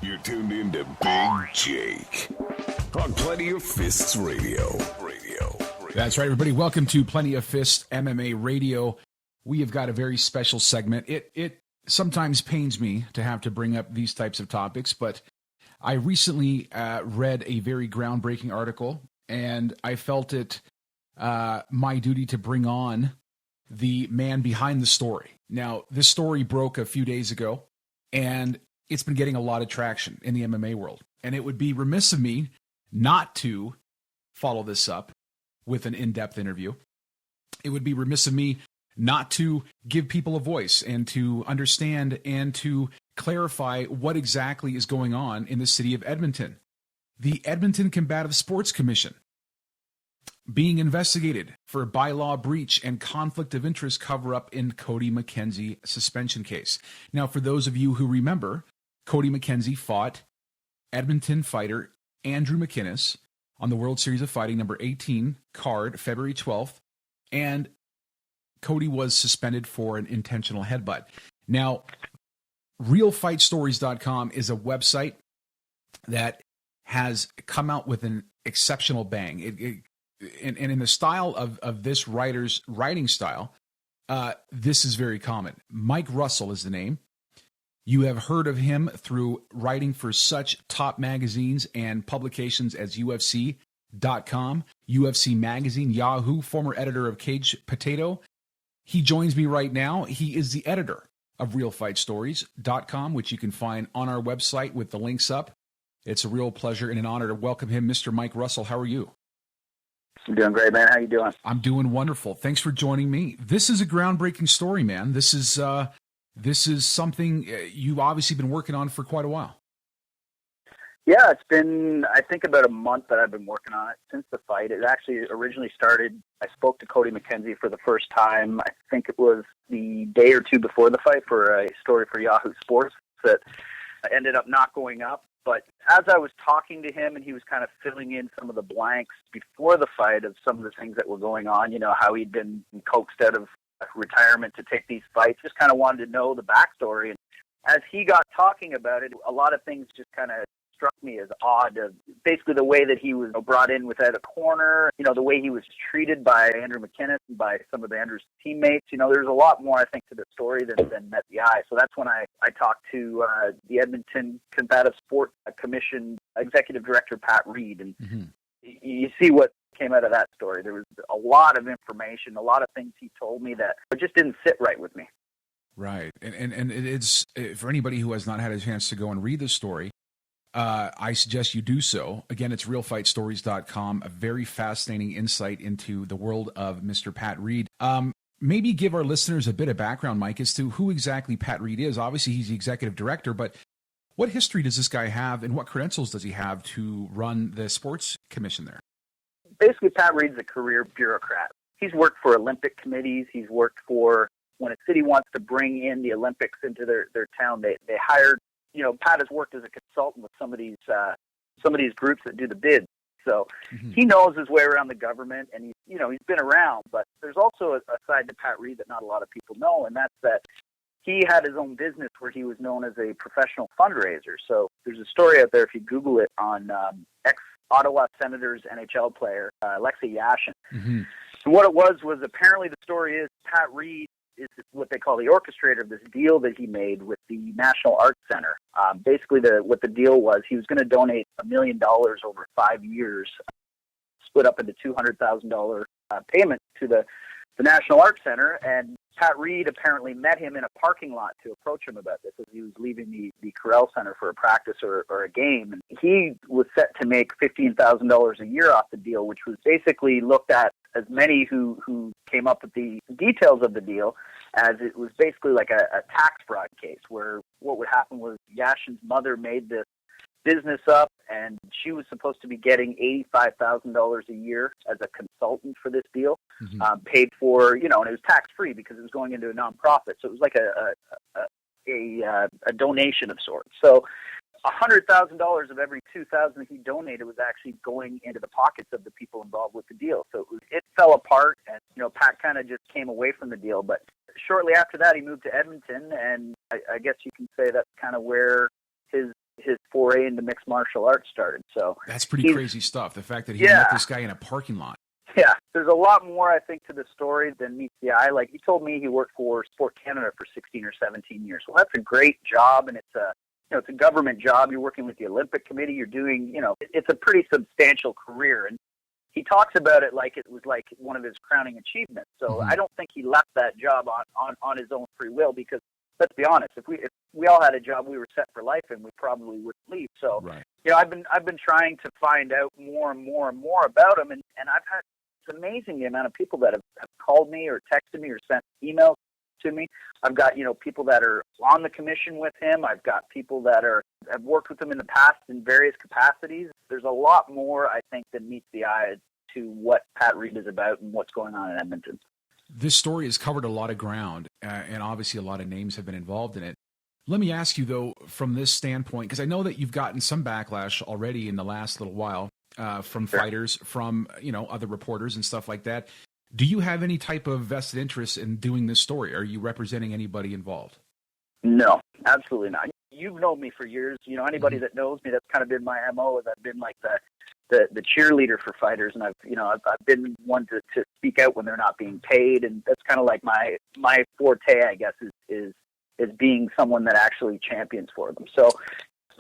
You're tuned in to Big Jake on Plenty of Fists Radio. That's right, everybody. Welcome to Plenty of Fists MMA Radio. We have got a very special segment. It sometimes pains me to have to bring up these types of topics, but I recently read a very groundbreaking article, and I felt it my duty to bring on the man behind the story. Now, this story broke a few days ago, and it's been getting a lot of traction in the MMA world. And it would be remiss of me not to follow this up with an in-depth interview. It would be remiss of me not to give people a voice and to understand and to clarify what exactly is going on in the city of Edmonton. The Edmonton Combative Sports Commission being investigated for bylaw breach and conflict of interest cover-up in Cody McKenzie suspension case. Now, for those of you who remember, Cody McKenzie fought Edmonton fighter Andrew McInnes on the World Series of Fighting number 18 card, February 12th, and Cody was suspended for an intentional headbutt. Now, realfightstories.com is a website that has come out with an exceptional bang. And in the style of this writer's writing style, this is very common. Mike Russell is the name. You have heard of him through writing for such top magazines and publications as UFC.com, UFC Magazine, Yahoo, former editor of Cage Potato. He joins me right now. He is the editor of realfightstories.com, which you can find on our website with the links up. It's a real pleasure and an honor to welcome him, Mr. Mike Russell. How are you? I'm doing great, man. How you doing? I'm doing wonderful. Thanks for joining me. This is a groundbreaking story, man. This is something you've obviously been working on for quite a while. Yeah, it's been, I think, about a month that I've been working on it since the fight. It actually originally started, I spoke to Cody McKenzie for the first time. I think it was the day or two before the fight for a story for Yahoo Sports that ended up not going up. But as I was talking to him and he was kind of filling in some of the blanks before the fight of some of the things that were going on, you know, how he'd been coaxed out of retirement to take these fights, just kind of wanted to know the backstory. And as he got talking about it, a lot of things just kind of struck me as odd. Basically, the way that he was brought in without a corner, you know, the way he was treated by Andrew McInnes and by some of Andrew's teammates. You know, there's a lot more, I think, to the story than met the eye. So that's when I talked to the Edmonton Combative Sports Commission Executive Director Pat Reid. And you see what came out of that story. There was a lot of information, a lot of things he told me that just didn't sit right with me. Right. And it's, for anybody who has not had a chance to go and read the story, I suggest you do so. Again, it's realfightstories.com, a very fascinating insight into the world of Mr. Pat Reid. Maybe give our listeners a bit of background, Mike, as to who exactly Pat Reid is. Obviously, he's the executive director, but what history does this guy have and what credentials does he have to run the sports commission there? Basically, Pat Reid's a career bureaucrat. He's worked for Olympic committees. He's worked for, when a city wants to bring in the Olympics into their town, they hired, you know, Pat has worked as a consultant with some of these groups that do the bids. So he knows his way around the government, and he's been around. But there's also a side to Pat Reid that not a lot of people know, and that's that he had his own business where he was known as a professional fundraiser. So there's a story out there, if you Google it, on ex-Ottawa Senators NHL player Alexei Yashin. And what it was apparently the story is Pat Reid is what they call the orchestrator of this deal that he made with the National Arts Center. Basically, what the deal was, he was going to donate $1 million over 5 years, split up into $200,000 payment to the National Arts Center. And Pat Reid apparently met him in a parking lot to approach him about this as he was leaving the Corral Center for a practice or a game. And he was set to make $15,000 a year off the deal, which was basically looked at as many who came up with the details of the deal as it was basically like a tax fraud case where what would happen was Yashin's mother made this business up and she was supposed to be getting $85,000 a year as a consultant for this deal, paid for, and it was tax free because it was going into a nonprofit. So it was like a donation of sorts. So $100,000 of every $2,000 he donated was actually going into the pockets of the people involved with the deal. So it fell apart, and Pat kind of just came away from the deal. But shortly after that, he moved to Edmonton, and I guess you can say that's kind of where his his foray into mixed martial arts started. So that's pretty crazy stuff. The fact that he met this guy in a parking lot. Yeah, there's a lot more, I think, to the story than meets the eye. Like, he told me he worked for Sport Canada for 16 or 17 years. Well, that's a great job, and it's a government job. You're working with the Olympic Committee. You're doing, it's a pretty substantial career. And he talks about it like it was like one of his crowning achievements. So I don't think he left that job on his own free will, because let's be honest, if we all had a job we were set for life in, we probably wouldn't leave. So, I've been trying to find out more and more and more about him, and I've had, it's amazing the amount of people that have called me or texted me or sent emails to me. I've got, people that are on the commission with him. I've got people that have worked with him in the past in various capacities. There's a lot more, I think, than meets the eye to what Pat Reid is about and what's going on in Edmonton. This story has covered a lot of ground, and obviously a lot of names have been involved in it. Let me ask you, though, from this standpoint, because I know that you've gotten some backlash already in the last little while from fighters, from other reporters and stuff like that. Do you have any type of vested interest in doing this story? Are you representing anybody involved? No, absolutely not. You've known me for years. Anybody that knows me, that's kind of been my MO. Is I've been like the cheerleader for fighters, and I've been one to speak out when they're not being paid, and that's kind of like my forte, I guess, is being someone that actually champions for them. So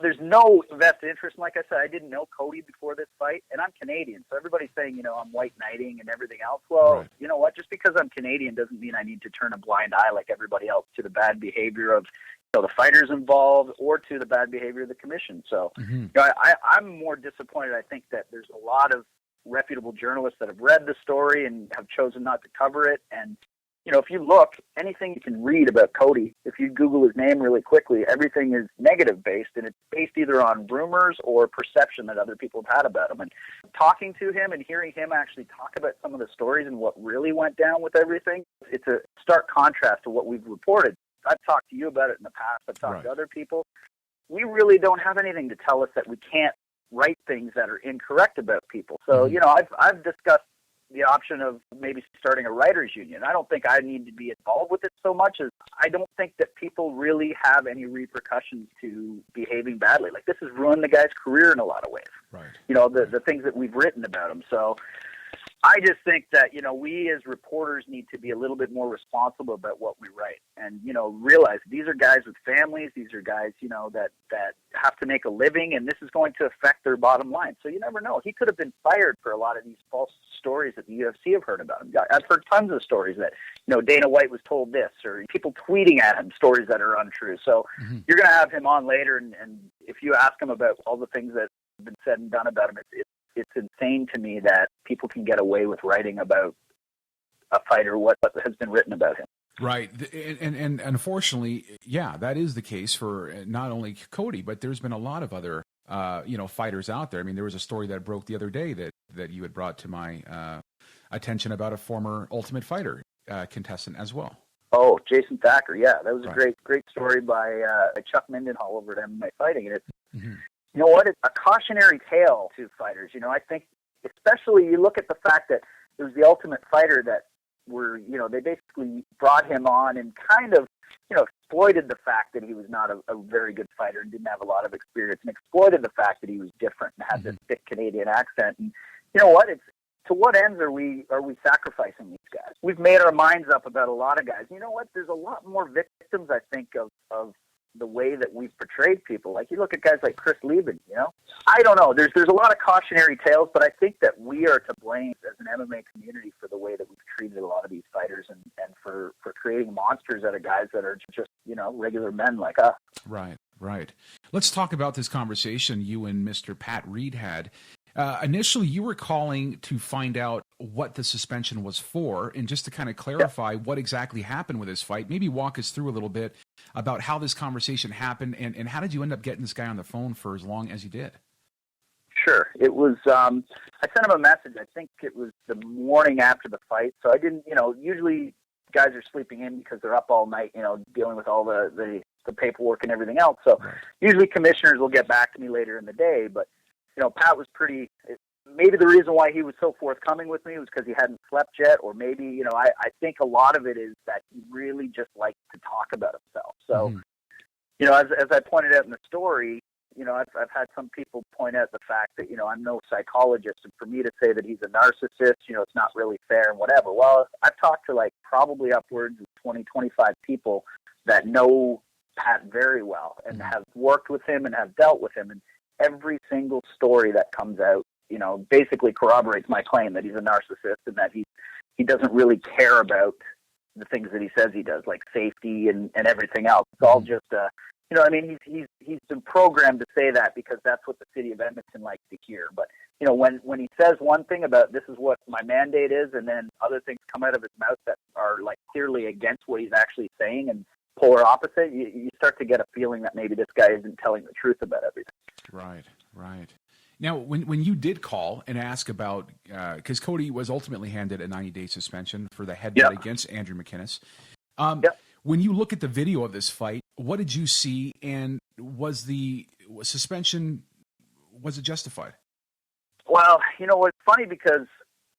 there's no vested interest. Like I said, I didn't know Cody before this fight, and I'm Canadian, so everybody's saying, I'm white knighting and everything else. Well, You know what? Just because I'm Canadian doesn't mean I need to turn a blind eye like everybody else to the bad behavior of the fighters involved or to the bad behavior of the commission. So I'm more disappointed. I think that there's a lot of reputable journalists that have read the story and have chosen not to cover it. And if you look, anything you can read about Cody, if you Google his name really quickly, everything is negative based, and it's based either on rumors or perception that other people have had about him. And talking to him and hearing him actually talk about some of the stories and what really went down with everything, it's a stark contrast to what we've reported. I've talked to you about it in the past. I've talked to other people. We really don't have anything to tell us that we can't write things that are incorrect about people. So, I've discussed the option of maybe starting a writers union. I don't think I need to be involved with it so much as I don't think that people really have any repercussions to behaving badly. Like, this has ruined the guy's career in a lot of ways. Right. The things that we've written about him. So I just think that, we as reporters need to be a little bit more responsible about what we write and, realize these are guys with families. These are guys, that have to make a living, and this is going to affect their bottom line. So you never know. He could have been fired for a lot of these false stories that the UFC have heard about him. I've heard tons of stories that, Dana White was told this, or people tweeting at him stories that are untrue. So you're going to have him on later, and if you ask him about all the things that have been said and done about him, it's insane to me that people can get away with writing about a fighter what has been written about him. Right. And unfortunately, that is the case for not only Cody, but there's been a lot of other, fighters out there. I mean, there was a story that broke the other day that you had brought to my attention about a former Ultimate Fighter contestant as well. Oh, Jason Thacker. Yeah, that was a great story by Chuck Mindenhall over at MMA Fighting. And it's, you know what? It's a cautionary tale to fighters. I think especially you look at the fact that it was the Ultimate Fighter that they basically brought him on and kind of, exploited the fact that he was not a very good fighter and didn't have a lot of experience, and exploited the fact that he was different and had this thick Canadian accent. And you know what? It's to what ends are we sacrificing these guys? We've made our minds up about a lot of guys. You know what? There's a lot more victims, I think, of the way that we've portrayed people. Like, you look at guys like Chris Lieben, I don't know. There's a lot of cautionary tales, but I think that we are to blame as an MMA community for the way that we've treated a lot of these fighters and for creating monsters out of guys that are just, regular men like us. Right. Let's talk about this conversation you and Mr. Pat Reid had. Initially, you were calling to find out what the suspension was for, and just to kind of clarify what exactly happened with this fight, maybe walk us through a little bit about how this conversation happened, and how did you end up getting this guy on the phone for as long as you did? Sure. It was, I sent him a message. I think it was the morning after the fight. So I didn't, usually guys are sleeping in because they're up all night, dealing with all the paperwork and everything else. So usually commissioners will get back to me later in the day, but Pat was maybe the reason why he was so forthcoming with me was because he hadn't slept yet, or maybe, I think a lot of it is that he really just likes to talk about himself. So, as I pointed out in the story, I've had some people point out the fact that, I'm no psychologist, and for me to say that he's a narcissist, it's not really fair and whatever. Well, I've talked to probably upwards of 20, 25 people that know Pat very well and have worked with him and have dealt with him. And every single story that comes out, basically corroborates my claim that he's a narcissist and that he doesn't really care about the things that he says he does, like safety and everything else. It's all just, he's been programmed to say that because that's what the city of Edmonton likes to hear. But, when he says one thing about this is what my mandate is, and then other things come out of his mouth that are clearly against what he's actually saying and polar opposite, you start to get a feeling that maybe this guy isn't telling the truth about everything. Right. Now, when you did call and ask about, because Cody was ultimately handed a 90-day suspension for the headbutt against Andrew McKinnis. When you look at the video of this fight, what did you see, and was the suspension, was it justified? Well, it's funny because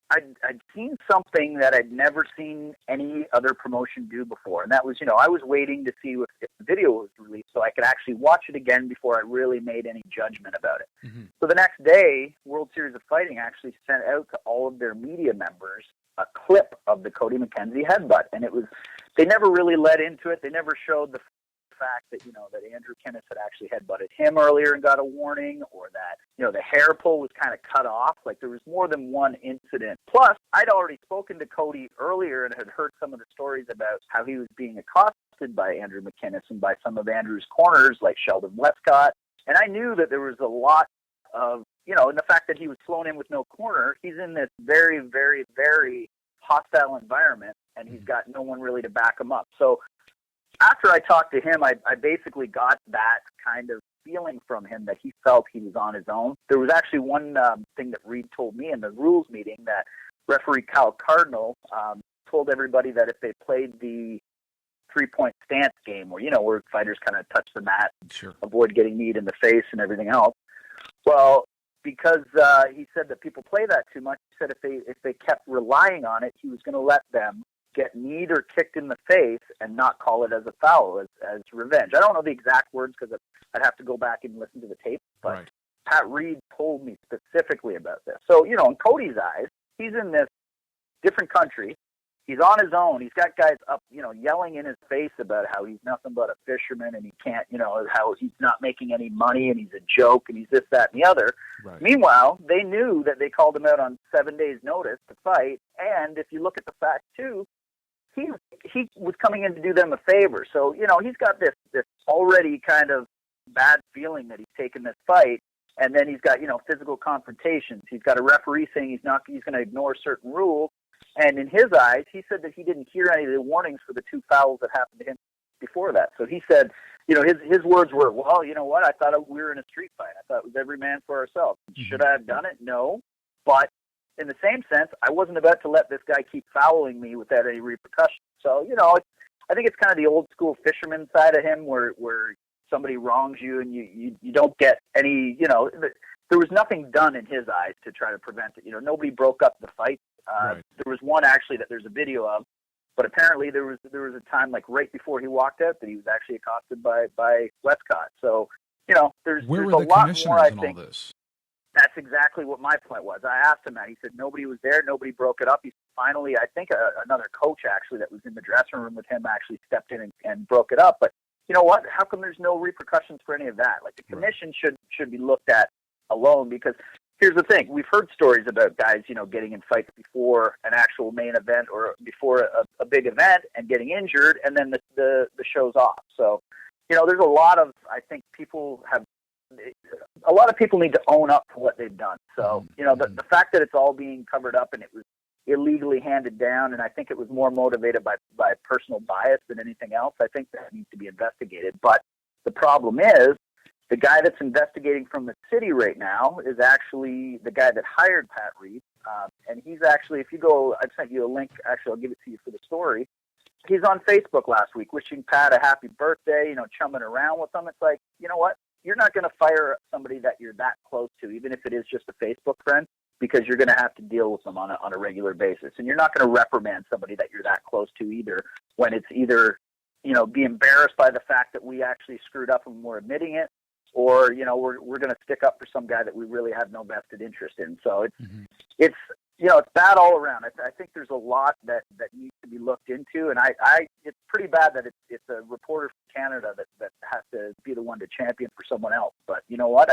I'd seen something that I'd never seen any other promotion do before. And that was, I was waiting to see if the video was released so I could actually watch it again before I really made any judgment about it. Mm-hmm. So the next day, World Series of Fighting actually sent out to all of their media members a clip of the Cody McKenzie headbutt. And they never really led into it. They never showed the fact that, that Andrew McKinnis had actually headbutted him earlier and got a warning, or that, the hair pull was kind of cut off. There was more than one incident. Plus, I'd already spoken to Cody earlier and had heard some of the stories about how he was being accosted by Andrew McKinnis and by some of Andrew's corners like Sheldon Westcott. And I knew that there was a lot of, and the fact that he was flown in with no corner, he's in this very, very, very hostile environment, and he's got no one really to back him up. So after I talked to him, I basically got that kind of feeling from him that he felt he was on his own. There was actually one thing that Reid told me in the rules meeting that referee Kyle Cardinal told everybody that if they played the three-point stance game where fighters kind of touch the mat, avoid getting kneed in the face and everything else. Well, because he said that people play that too much, he said if they kept relying on it, he was going to let them get kneed or kicked in the face and not call it as a foul, as revenge. I don't know the exact words because I'd have to go back and listen to the tape, but Pat Reid told me specifically about this. So, in Cody's eyes, he's in this different country. He's on his own. He's got guys up, yelling in his face about how he's nothing but a fisherman and he can't, how he's not making any money and he's a joke and he's this, that, and the other. Right. Meanwhile, they knew that they called him out on 7 days' notice to fight. And if you look at the fact, too, he was coming in to do them a favor. So, he's got this already kind of bad feeling that he's taken this fight. And then he's got, physical confrontations. He's got a referee saying he's going to ignore certain rules. And in his eyes, he said that he didn't hear any of the warnings for the two fouls that happened to him before that. So he said, his words were, well, you know what? I thought we were in a street fight. I thought it was every man for ourselves. Should I have done it? No. But in the same sense, I wasn't about to let this guy keep fouling me without any repercussions. So, I think it's kind of the old school fisherman side of him where somebody wrongs you and you don't get any, there was nothing done in his eyes to try to prevent it. Nobody broke up the fight. There was one actually that there's a video of, but apparently there was a time right before he walked out that he was actually accosted by Westcott. So, there's a lot more, I think. All this? That's exactly what my point was. I asked him that. He said nobody was there. Nobody broke it up. He finally, I think another coach actually that was in the dressing room with him actually stepped in and broke it up. But you know what? How come there's no repercussions for any of that? The commission should be looked at alone, because here's the thing. We've heard stories about guys, getting in fights before an actual main event or before a big event and getting injured, and then the show's off. So, there's a lot of, I think a lot of people need to own up to what they've done. So, the fact that it's all being covered up and it was illegally handed down, and I think it was more motivated by personal bias than anything else, I think that needs to be investigated. But the problem is, the guy that's investigating from the city right now is actually the guy that hired Pat Reid. And he's actually, if you go, I've sent you a link. Actually, I'll give it to you for the story. He's on Facebook last week wishing Pat a happy birthday, chumming around with him. It's like, you know what? You're not going to fire somebody that you're that close to, even if it is just a Facebook friend, because you're going to have to deal with them on a regular basis. And you're not going to reprimand somebody that you're that close to either, when it's either, be embarrassed by the fact that we actually screwed up and we're admitting it, or, we're going to stick up for some guy that we really have no vested interest in. So it's it's bad all around. I think there's a lot that needs to be looked into, and it's pretty bad that it's a reporter from Canada that has to be the one to champion for someone else. But you know what?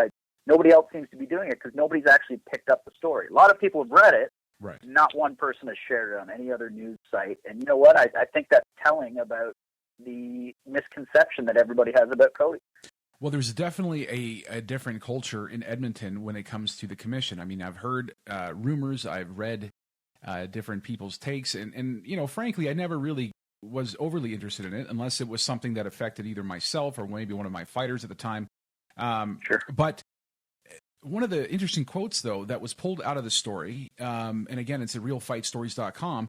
Nobody else seems to be doing it because nobody's actually picked up the story. A lot of people have read it. Right. Not one person has shared it on any other news site. And you know what? I think that's telling about the misconception that everybody has about Cody. Well, there's definitely a different culture in Edmonton when it comes to the commission. I mean, I've heard rumors, I've read different people's takes, and frankly, I never really was overly interested in it unless it was something that affected either myself or maybe one of my fighters at the time. Sure. But one of the interesting quotes, though, that was pulled out of the story, and again, it's at realfightstories.com,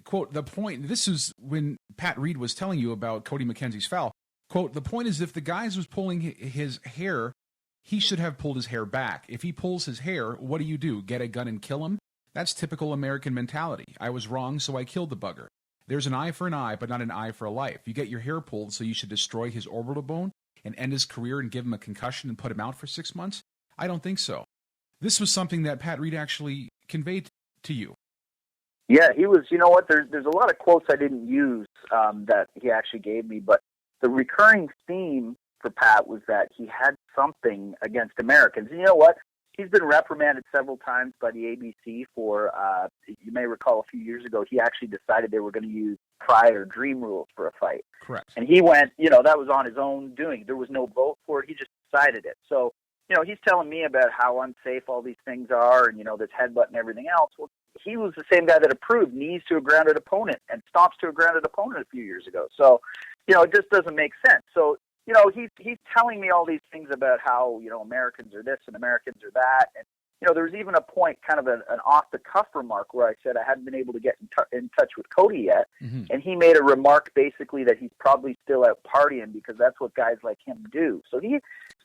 quote, the point, this is when Pat Reid was telling you about Cody McKenzie's foul, quote, the point is if the guy was pulling his hair, he should have pulled his hair back. If he pulls his hair, what do? Get a gun and kill him? That's typical American mentality. I was wrong, so I killed the bugger. There's an eye for an eye, but not an eye for a life. You get your hair pulled, so you should destroy his orbital bone and end his career and give him a concussion and put him out for 6 months? I don't think so. This was something that Pat Reid actually conveyed to you. Yeah, he was, you know what, there's a lot of quotes I didn't use that he actually gave me, but the recurring theme for Pat was that he had something against Americans. And you know what? He's been reprimanded several times by the ABC for, you may recall a few years ago, he actually decided they were going to use pride or dream rules for a fight. Correct. And he went, that was on his own doing. There was no vote for it. He just decided it. So, he's telling me about how unsafe all these things are and, this headbutt and everything else. Well, he was the same guy that approved knees to a grounded opponent and stomps to a grounded opponent a few years ago. So, it just doesn't make sense. So, he's telling me all these things about how, Americans are this and Americans are that. And, there was even a point, kind of an off-the-cuff remark where I said I hadn't been able to get in touch with Cody yet. Mm-hmm. And he made a remark basically that he's probably still out partying because that's what guys like him do. So he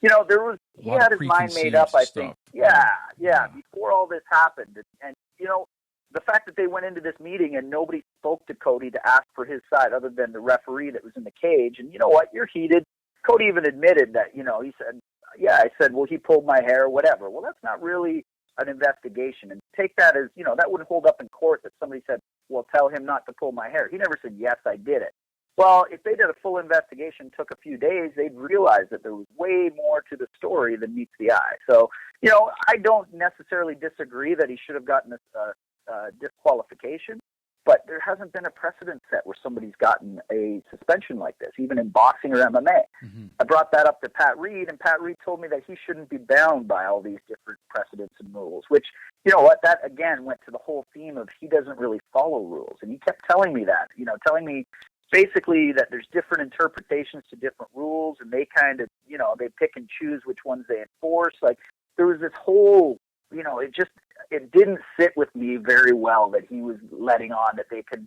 had his mind made up, I think. Yeah, before all this happened. And the fact that they went into this meeting and nobody spoke to Cody to ask for his side other than the referee that was in the cage. And you know what? You're heated. Cody even admitted that, he said, I said, well, he pulled my hair, whatever. Well, that's not really an investigation. And take that as, that wouldn't hold up in court that somebody said, well, tell him not to pull my hair. He never said, yes, I did it. Well, if they did a full investigation, took a few days, they'd realize that there was way more to the story than meets the eye. So, I don't necessarily disagree that he should have gotten a disqualification, but there hasn't been a precedent set where somebody's gotten a suspension like this, even in boxing or MMA. Mm-hmm. I brought that up to Pat Reid, and Pat Reid told me that he shouldn't be bound by all these different precedents and rules, which, that again went to the whole theme of he doesn't really follow rules. And he kept telling me that, telling me basically that there's different interpretations to different rules, and they kind of, they pick and choose which ones they enforce. Like, there was this whole, it didn't sit with me very well that he was letting on that they could,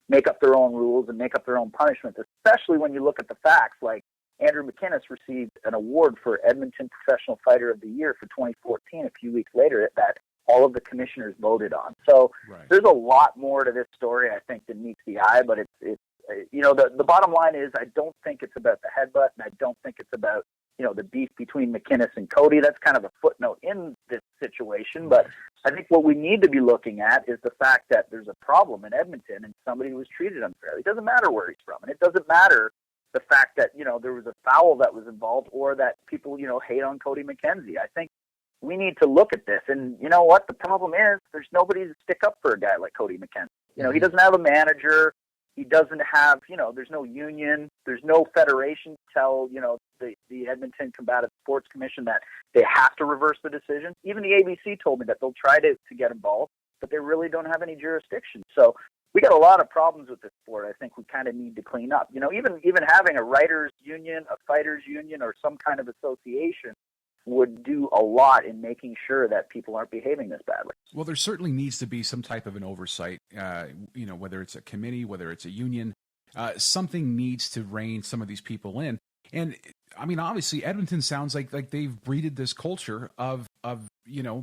make up their own rules and make up their own punishments, especially when you look at the facts. Like, Andrew McInnes received an award for Edmonton Professional Fighter of the Year for 2014 a few weeks later that all of the commissioners voted on. So There's a lot more to this story, I think, than meets the eye, but it's the bottom line is I don't think it's about the headbutt, and I don't think it's about, the beef between McInnes and Cody. That's kind of a footnote in this situation. But I think what we need to be looking at is the fact that there's a problem in Edmonton and somebody was treated unfairly. It doesn't matter where he's from. And it doesn't matter the fact that, there was a foul that was involved or that people, hate on Cody McKenzie. I think we need to look at this. And you know what? The problem is there's nobody to stick up for a guy like Cody McKenzie. He doesn't have a manager. He doesn't have, there's no union, there's no federation to tell, the Edmonton Combative Sports Commission that they have to reverse the decision. Even the ABC told me that they'll try to get involved, but they really don't have any jurisdiction. So we got a lot of problems with this sport. I think we kind of need to clean up. Even having a writers union, a fighters union, or some kind of association would do a lot in making sure that people aren't behaving this badly. Well, there certainly needs to be some type of an oversight, whether it's a committee, whether it's a union, something needs to rein some of these people in. And I mean, obviously Edmonton sounds like they've breeded this culture of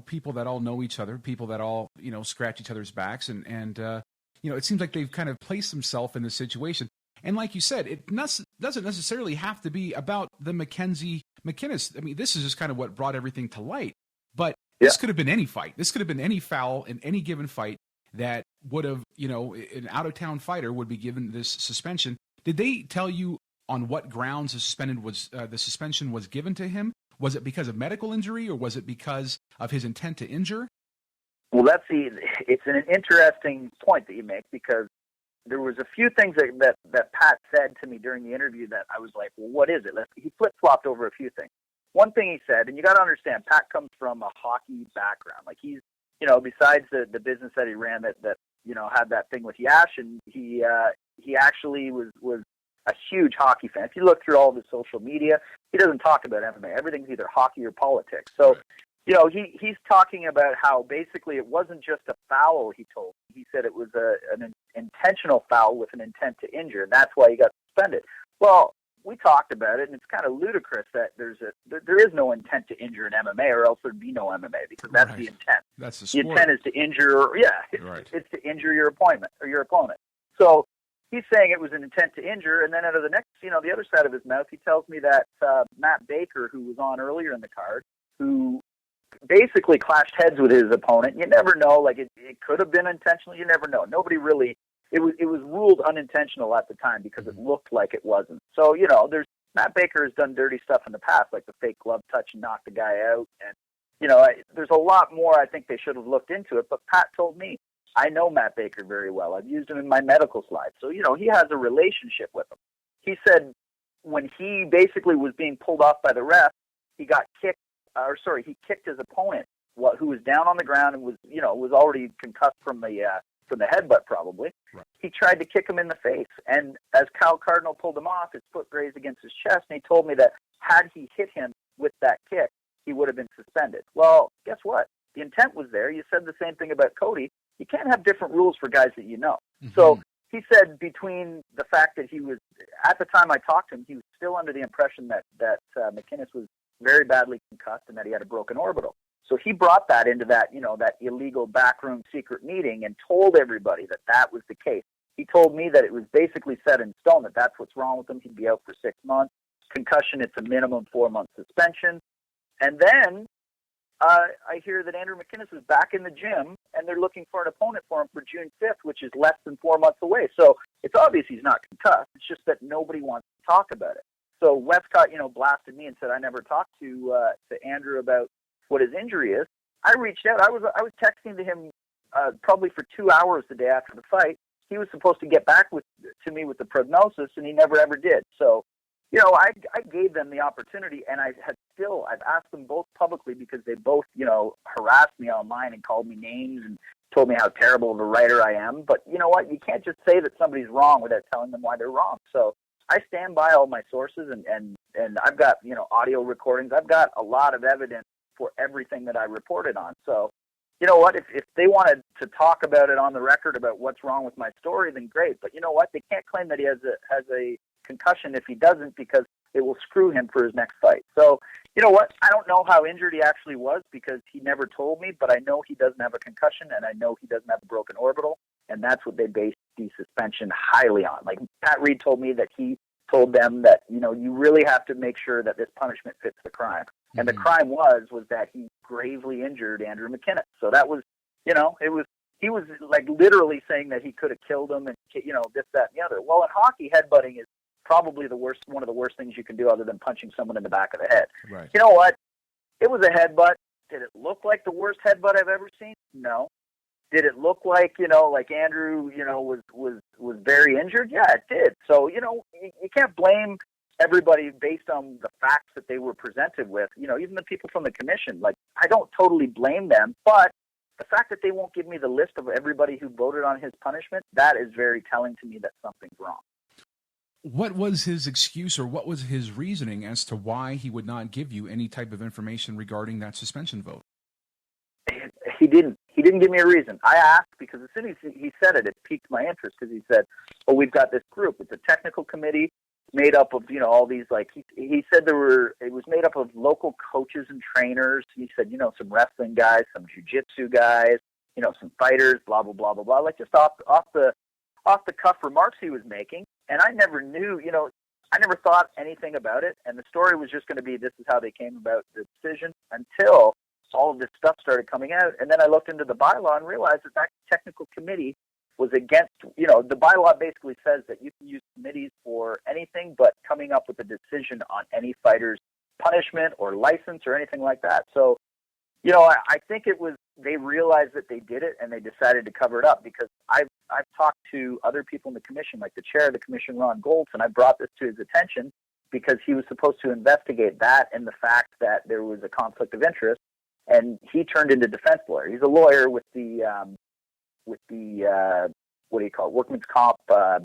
people that all know each other, people that all, scratch each other's backs. And it seems like they've kind of placed themselves in this situation. And like you said, it doesn't necessarily have to be about the McKenzie McInnes. I mean, this is just kind of what brought everything to light. But this could have been any fight. This could have been any foul in any given fight that would have, an out-of-town fighter would be given this suspension. Did they tell you on what grounds the suspension was given to him? Was it because of medical injury, or was it because of his intent to injure? Well, it's an interesting point that you make, because there was a few things that Pat said to me during the interview that I was like, well, what is it? He flip-flopped over a few things. One thing he said, and you got to understand, Pat comes from a hockey background. Like, he's, besides the business that he ran that had that thing with Yash, and he actually was a huge hockey fan. If you look through all of his social media, he doesn't talk about MMA. Everything's either hockey or politics. So, he's talking about how basically it wasn't just a foul, he told me. He said it was an intentional foul with an intent to injure, and that's why he got suspended. Well, we talked about it, and it's kind of ludicrous that there is no intent to injure in MMA, or else there'd be no MMA, because that's the intent. That's the sport. The intent is to injure, it's to injure your opponent. So he's saying it was an intent to injure, and then out of the next, the other side of his mouth, he tells me that Matt Baker, who was on earlier in the card, who basically clashed heads with his opponent. You never know. Like, it could have been intentional. You never know. Nobody really. It was ruled unintentional at the time because it looked like it wasn't. So, there's Matt Baker has done dirty stuff in the past, like the fake glove touch and knock the guy out. And, there's a lot more I think they should have looked into it. But Pat told me, I know Matt Baker very well. I've used him in my medical slides. So, he has a relationship with him. He said when he basically was being pulled off by the ref, he kicked his opponent, who was down on the ground and was already concussed from the headbutt probably. Right. He tried to kick him in the face, and as Kyle Cardinal pulled him off, his foot grazed against his chest, and he told me that had he hit him with that kick, he would have been suspended. Well, guess what? The intent was there. You said the same thing about Cody. You can't have different rules for guys that you know. Mm-hmm. So he said between the fact that he was, at the time I talked to him, he was still under the impression that McInnes was very badly concussed and that he had a broken orbital. So he brought that into that illegal backroom secret meeting and told everybody that was the case. He told me that it was basically set in stone, that that's what's wrong with him. He'd be out for 6 months. Concussion, it's a minimum 4-month suspension. And then I hear that Andrew McInnes is back in the gym, and they're looking for an opponent for him for June 5th, which is less than 4 months away. So it's obvious he's not concussed. It's just that nobody wants to talk about it. So Westcott, blasted me and said I never talked to Andrew about what his injury is. I reached out. I was texting to him probably for 2 hours the day after the fight. He was supposed to get back to me with the prognosis, and he never ever did. So, I gave them the opportunity, and I've asked them both publicly because they both, harassed me online and called me names and told me how terrible of a writer I am. But you know what? You can't just say that somebody's wrong without telling them why they're wrong. So I stand by all my sources, and I've got, audio recordings. I've got a lot of evidence for everything that I reported on. So, you know what? If they wanted to talk about it on the record about what's wrong with my story, then great. But you know what? They can't claim that he has a concussion if he doesn't, because it will screw him for his next fight. So, you know what? I don't know how injured he actually was because he never told me, but I know he doesn't have a concussion, and I know he doesn't have a broken orbital, and that's what they based the suspension highly on. Like, Pat Reid told me that he told them that, you really have to make sure that this punishment fits the crime. And the crime was that he gravely injured Andrew McInnes. So that was, he was like literally saying that he could have killed him and, this, that, and the other. Well, in hockey, headbutting is probably one of the worst things you can do other than punching someone in the back of the head. Right. You know what? It was a headbutt. Did it look like the worst headbutt I've ever seen? No. Did it look like, like Andrew, was very injured? Yeah, it did. So, you can't blame everybody based on the facts that they were presented with. Even the people from the commission, like, I don't totally blame them, but the fact that they won't give me the list of everybody who voted on his punishment, that is very telling to me that something's wrong. What was his excuse, or what was his reasoning as to why he would not give you any type of information regarding that suspension vote? He didn't give me a reason. I asked because as soon as he said it piqued my interest, because he said, well, we've got this group. It's a technical committee made up of, all these, like, he said it was made up of local coaches and trainers. He said, some wrestling guys, some jiu-jitsu guys, some fighters, blah, blah, blah, blah, blah, like just off the cuff remarks he was making. And I never knew, I never thought anything about it. And the story was just going to be, this is how they came about the decision, until all of this stuff started coming out. And then I looked into the bylaw and realized that technical committee was against, the bylaw basically says that you can use committees for anything but coming up with a decision on any fighter's punishment or license or anything like that. So, I think it was, they realized that they did it and they decided to cover it up, because I've talked to other people in the commission, like the chair of the commission, Ron Goltz, and I brought this to his attention because he was supposed to investigate that and the fact that there was a conflict of interest, and he turned into defense lawyer. He's a lawyer with the what do you call it, Workman's Comp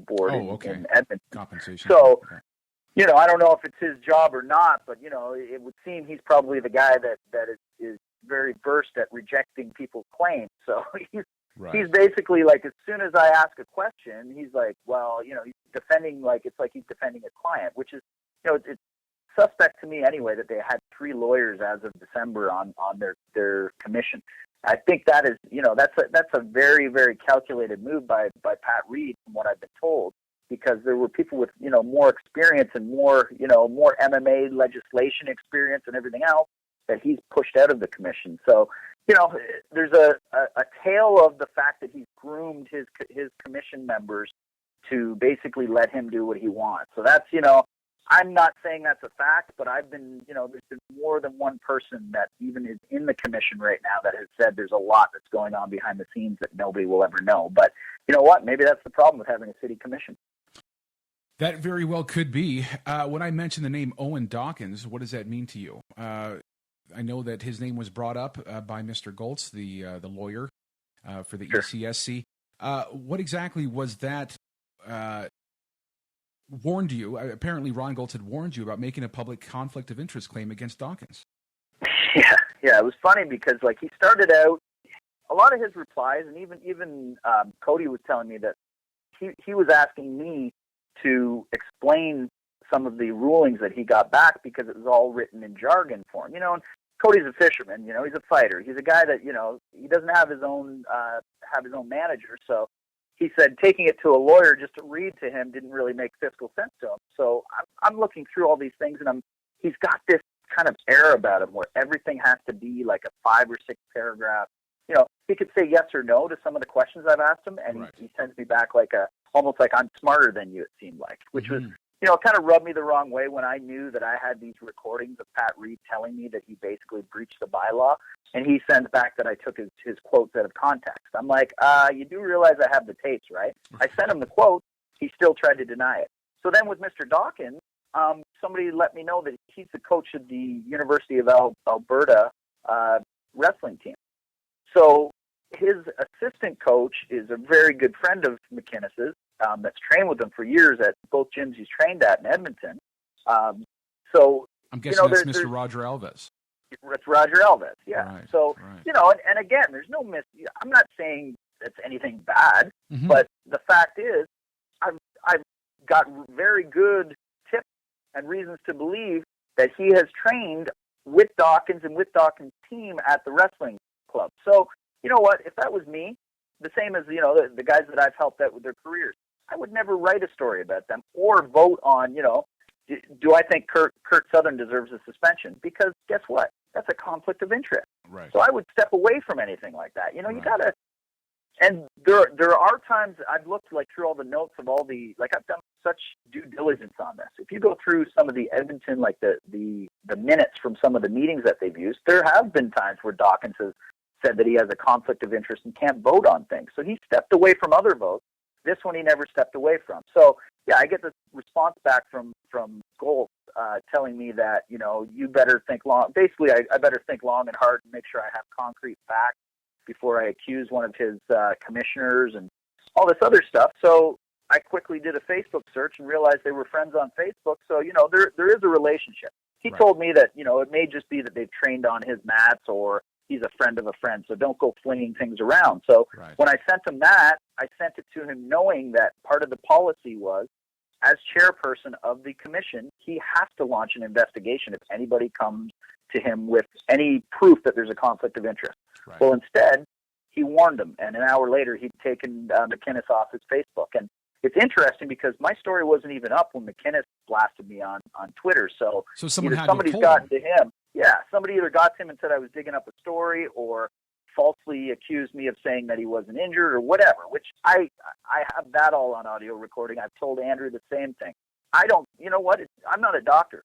Board in Edmonton. Compensation. So, okay. I don't know if it's his job or not, but, it would seem he's probably the guy that is very versed at rejecting people's claims. So he's basically like, as soon as I ask a question, he's like, well, he's defending, it's like he's defending a client, which is, it's suspect to me anyway that they had 3 lawyers as of December on their commission. I think that is, that's a very, very calculated move by Pat Reid, from what I've been told, because there were people with, more experience and more MMA legislation experience and everything else that he's pushed out of the commission. So, there's a tale of the fact that he's groomed his commission members to basically let him do what he wants. So that's, I'm not saying that's a fact, but I've been, there's been more than one person that even is in the commission right now that has said there's a lot that's going on behind the scenes that nobody will ever know. But you know what? Maybe that's the problem with having a city commission. That very well could be. When I mentioned the name Owen Dawkins, what does that mean to you? I know that his name was brought up by Mr. Goltz, the lawyer for the ECSC. What exactly was that warned you? Apparently Ron Goltz had warned you about making a public conflict of interest claim against Dawkins. Yeah, it was funny because he started out, a lot of his replies, and even Cody was telling me that he was asking me to explain some of the rulings that he got back because it was all written in jargon form. And Cody's a fisherman, he's a fighter. He's a guy that, he doesn't have his own manager. So he said taking it to a lawyer just to read to him didn't really make fiscal sense to him. So I'm looking through all these things, and he's got this kind of air about him where everything has to be like a 5 or 6 paragraph. He could say yes or no to some of the questions I've asked him, and he sends me back almost like I'm smarter than you, it seemed like, which was, kind of rubbed me the wrong way when I knew that I had these recordings of Pat Reid telling me that he basically breached the bylaw, and he sends back that I took his quotes out of context. I'm like, you do realize I have the tapes, right? I sent him the quote. He still tried to deny it. So then with Mr. Dawkins, somebody let me know that he's the coach of the University of Alberta wrestling team. So his assistant coach is a very good friend of McKinnis's, that's trained with him for years at both gyms he's trained at in Edmonton. So I'm guessing that's Mr. Roger Alves. It's Roger Alves, yeah. Right, so, right. And again, there's no I'm not saying it's anything bad, but the fact is, I've got very good tips and reasons to believe that he has trained with Dawkins and with Dawkins' team at the wrestling club. So, you know what? If that was me, the same as, the guys that I've helped out with their careers, I would never write a story about them or vote on, do I think Kurt Southern deserves a suspension? Because guess what? That's a conflict of interest. Right. So I would step away from anything like that. You gotta, and there are times I've looked through all the notes of all I've done such due diligence on this. If you go through some of the Edmonton, the minutes from some of the meetings that they've used, there have been times where Dawkins has said that he has a conflict of interest and can't vote on things. So he stepped away from other votes. This one he never stepped away from. So, yeah, I get this response back from Gold telling me that, you better think long. Basically, I better think long and hard and make sure I have concrete facts before I accuse one of his commissioners and all this other stuff. So I quickly did a Facebook search and realized they were friends on Facebook. So, there is a relationship. He told me that, it may just be that they've trained on his mats or he's a friend of a friend, so don't go flinging things around. So when I sent him that, I sent it to him knowing that part of the policy was, as chairperson of the commission, he has to launch an investigation if anybody comes to him with any proof that there's a conflict of interest. Right. Well, instead, he warned him, and an hour later, he'd taken McKinnis off his Facebook. And, it's interesting because my story wasn't even up when McKenzie blasted me on Twitter. So somebody's gotten to him. Yeah, somebody either got to him and said I was digging up a story, or falsely accused me of saying that he wasn't injured or whatever, which I have that all on audio recording. I've told Andrew the same thing. You know what? I'm not a doctor.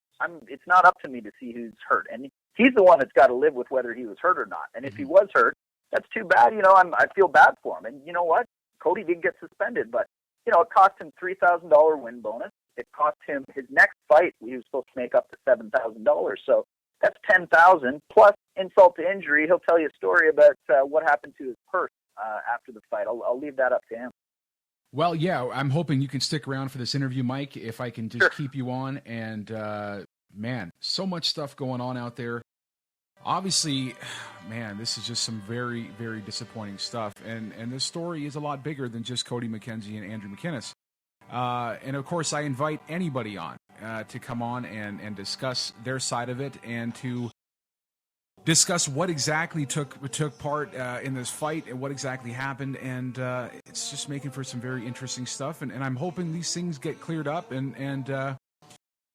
It's not up to me to see who's hurt. And he's the one that's got to live with whether he was hurt or not. And if he was hurt, that's too bad. I feel bad for him. And you know what? Cody did get suspended, but, it cost him $3,000 win bonus. It cost him his next fight. He was supposed to make up to $7,000. So that's $10,000 plus insult to injury. He'll tell you a story about what happened to his purse after the fight. I'll leave that up to him. Well, yeah, I'm hoping you can stick around for this interview, Mike, if I can just keep you on. And, man, so much stuff going on out there. Obviously, man, this is just some very, very disappointing stuff. And this story is a lot bigger than just Cody McKenzie and Andrew McKenzie. And, of course, I invite anybody on to come on and discuss their side of it and to discuss what exactly took part in this fight and what exactly happened. And it's just making for some very interesting stuff. And I'm hoping these things get cleared up and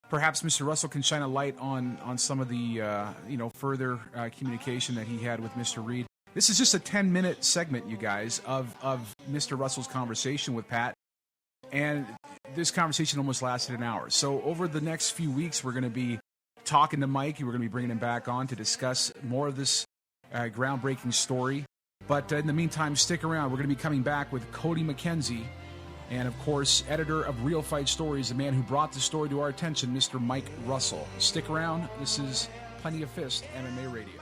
perhaps Mr. Russell can shine a light on some of the further communication that he had with Mr. Reid. This is just a 10-minute segment, you guys, of Mr. Russell's conversation with Pat. And this conversation almost lasted an hour. So over the next few weeks, we're going to be talking to Mike. We're going to be bringing him back on to discuss more of this groundbreaking story. But in the meantime, stick around. We're going to be coming back with Cody McKenzie and, of course, editor of Real Fight Stories, the man who brought the story to our attention, Mr. Mike Russell. Stick around. This is Plenty of Fist MMA Radio.